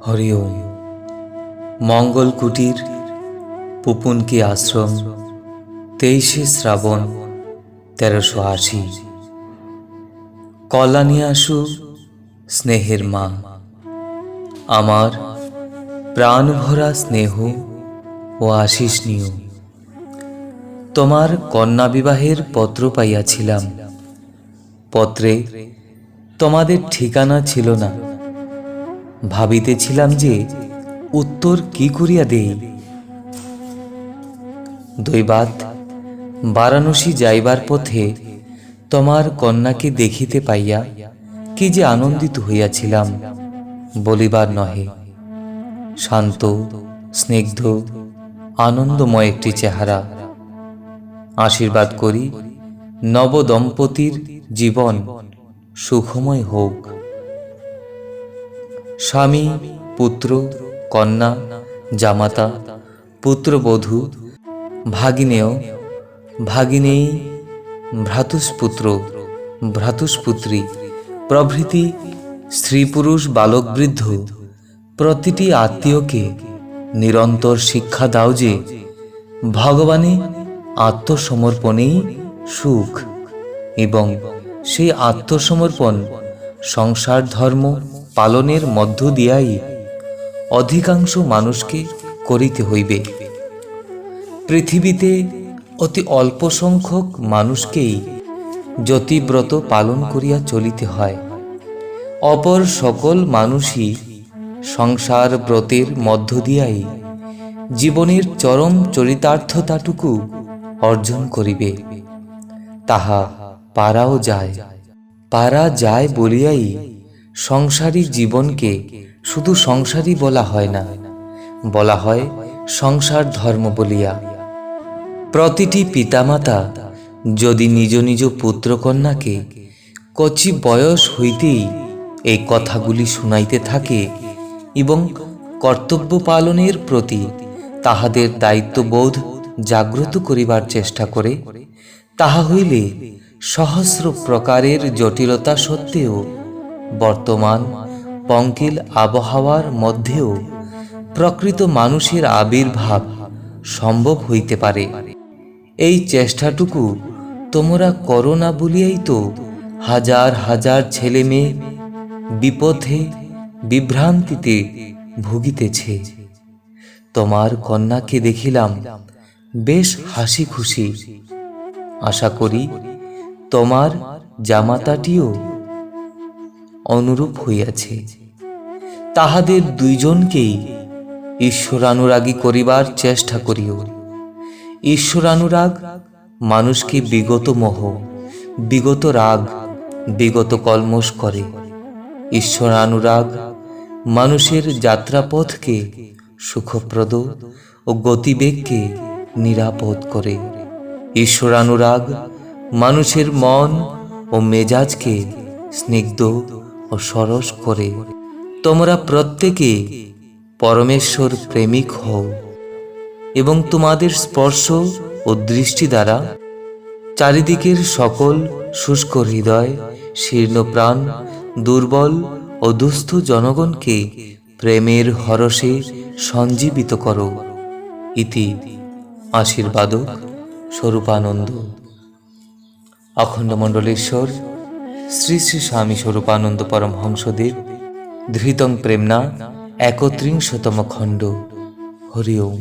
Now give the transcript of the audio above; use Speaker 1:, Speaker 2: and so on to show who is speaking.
Speaker 1: হরি ওম। মঙ্গল কুটির পুপুনকি আশ্রম 23শে শ্রাবণ 1380। কল্যাণী আসু স্নেহের মা, আমার প্রাণ ভরা স্নেহ ও আশিস নিও। তোমার কন্যা বিবাহের পত্র পাইয়াছিলাম। পত্রে তোমাদের ঠিকানা ছিল না। ভাবিতেছিলাম যে উত্তর কি করিয়া দেই। দৈবাৎ বারাণসী যাইবার পথে তোমার কন্যাকে দেখিতে পাইয়া কি যে আনন্দিত হইয়াছিলাম বলিবার নহে। শান্ত, স্নিগ্ধ, আনন্দময় একটি চেহারা। আশীর্বাদ করি নবদম্পতির জীবন সুখময় হোক। স্বামী, পুত্র, কন্যা, জামাতা, পুত্রবধূ, ভাগিনেয়, ভাগিনেয়ী, ভ্রাতুষ্পুত্র, ভ্রাতুষ্পুত্রী প্রভৃতি স্ত্রী পুরুষ বালক বৃদ্ধ প্রতিটি আত্মীয়কে নিরন্তর শিক্ষা দাও যে ভগবানে আত্মসমর্পণেই সুখ, এবং সেই আত্মসমর্পণ সংসার ধর্ম পালনের মধ্য দিয়াই অধিকাংশ মানুষকে করিতে হইবে। পৃথিবীতে অতি অল্প সংখ্যক মানুষকেই যতিব্রত পালন করিয়া চলিতে হয়। অপর সকল মানুষই সংসার ব্রতের মধ্য দিয়াই জীবনের চরম চরিতার্থতাটুকু অর্জন করিবে। তাহা পারাও যায়। পারা যায় বলিয়াই সংসারী জীবনকে শুধু সংসারী বলা হয় না, বলা হয় সংসার ধর্ম বলিয়া। প্রতিটি পিতামাতা যদি নিজ নিজ পুত্রকন্যাকে কচি বয়স হইতেই এই কথাগুলি শুনাইতে থাকে এবং কর্তব্য পালনের প্রতি তাহাদের দায়িত্ববোধ জাগ্রত করিবার চেষ্টা করে, তাহা হইলে সহস্র প্রকারের জটিলতা সত্ত্বেও বর্তমান পঙ্কিল আবহাওয়ার মধ্যেও প্রকৃত মানুষের আবির্ভাব সম্ভব হইতে পারে। এই চেষ্টাটুকু তোমরা করো না বলিয়াই তো হাজার হাজার ছেলে মেয়ে বিপথে বিভ্রান্তিতে ভুগিতেছে। তোমার কন্যাকে দেখিলাম বেশ হাসি খুশি। আশা করি তোমার জামাতাটিও অনুরূপ হইয়াছে। তাহাদের দুইজনকেই ঈশ্বরানুরাগী করিবার চেষ্টা করিও। ঈশ্বরানুরাগ মানুষকে বিগত মোহ, বিগত রাগ, বিগত কলমশ করে। ঈশ্বরানুরাগ মানুষের যাত্রাপথকে সুখপ্রদ ও গতিবেগকে নিরাপদ করে। ঈশ্বরানুরাগ মানুষের মন ও মেজাজকে স্নিগ্ধ ও সরস করে। তোমরা প্রত্যেকে পরমেশ্বর প্রেমিক হও এবং তোমাদের স্পর্শ ও দৃষ্টি দ্বারা চারিদিকের সকল শুষ্ক হৃদয়, শীর্ণ প্রাণ, দুর্বল ও দুস্থ জনগণকে প্রেমের হরষে সঞ্জীবিত করো। ইতি আশীর্বাদক স্বরূপানন্দ। অখণ্ডমণ্ডলেশ্বর শ্রী শ্রী স্বামী স্বরূপানন্দ পরমহংসদেব ধৃতং প্রেমনা 31তম খণ্ড। হরি ওম।